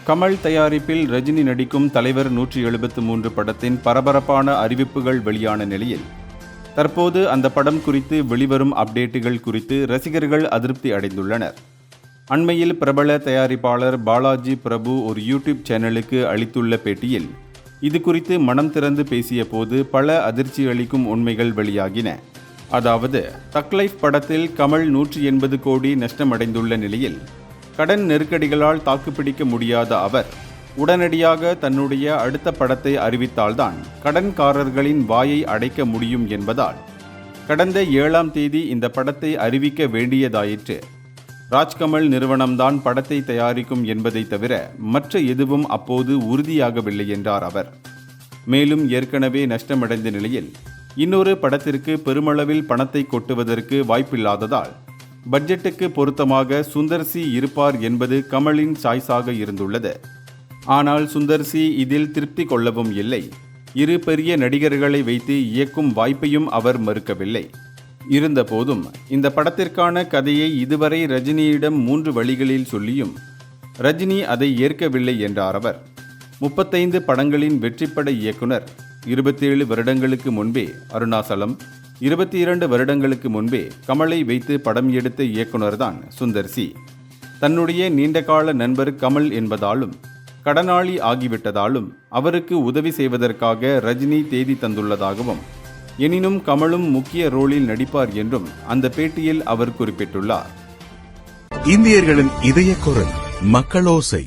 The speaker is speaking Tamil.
கமல் தயாரிப்பில் ரஜினி நடிக்கும் தலைவர் 173 படத்தின் பரபரப்பான அறிவிப்புகள் வெளியான நிலையில் தற்போது அந்த படம் குறித்து வெளிவரும் அப்டேட்டுகள் குறித்து ரசிகர்கள் அதிருப்தி அடைந்துள்ளனர். அண்மையில் பிரபல தயாரிப்பாளர் பாலாஜி பிரபு ஒரு யூடியூப் சேனலுக்கு அளித்துள்ள பேட்டியில் இது குறித்து மனம் திறந்து பேசிய போது பல அதிர்ச்சி அளிக்கும் உண்மைகள் வெளியாகின. அதாவது, தக் லைஃப் படத்தில் கமல் 180 கோடி நஷ்டமடைந்துள்ள நிலையில் கடன் நெருக்கடிகளால் தாக்குப்பிடிக்க முடியாத அவர் உடனடியாக தன்னுடைய அடுத்த படத்தை அறிவித்தால்தான் கடன்காரர்களின் வாயை அடைக்க முடியும் என்பதால் கடந்த 7ஆம் தேதி இந்த படத்தை அறிவிக்க வேண்டியதாயிற்று. ராஜ்கமல் நிறுவனம்தான் படத்தை தயாரிக்கும் என்பதை தவிர மற்ற எதுவும் அப்போது உறுதியாகவில்லை என்றார் அவர். மேலும் ஏற்கனவே நஷ்டமடைந்த நிலையில் இன்னொரு படத்திற்கு பெருமளவில் பணத்தை கொட்டுவதற்கு வாய்ப்பில்லாததால் பட்ஜெட்டுக்கு பொருத்தமாக சுந்தர் சி இருப்பார் என்பது கமலின் சாய்ஸாக இருந்துள்ளது. ஆனால் சுந்தர் சி இதில் திருப்தி கொள்ளவும் இல்லை. 2 பெரிய நடிகர்களை வைத்து இயக்கும் வாய்ப்பையும் அவர் மறுக்கவில்லை. இருந்தபோதும் இந்த படத்திற்கான கதையை இதுவரை ரஜினியிடம் 3 வழிகளில் சொல்லியும் ரஜினி அதை ஏற்கவில்லை என்றார் அவர். 35 படங்களின் வெற்றிப்பட இயக்குனர். 27 வருடங்களுக்கு முன்பே அருணாசலம், 22 வருடங்களுக்கு முன்பே கமலை வைத்து படம் எடுத்த இயக்குனர்தான் சுந்தர் சி. தன்னுடைய நீண்டகால நண்பர் கமல் என்பதாலும் கடனாளி ஆகிவிட்டதாலும் அவருக்கு உதவி செய்வதற்காக ரஜினி தேதி தந்துள்ளதாகவும், எனினும் கமலும் முக்கிய ரோலில் நடிப்பார் என்றும் அந்த பேட்டியில் அவர் குறிப்பிட்டுள்ளார். இந்தியர்களின் இதய குரல் மக்களோசை.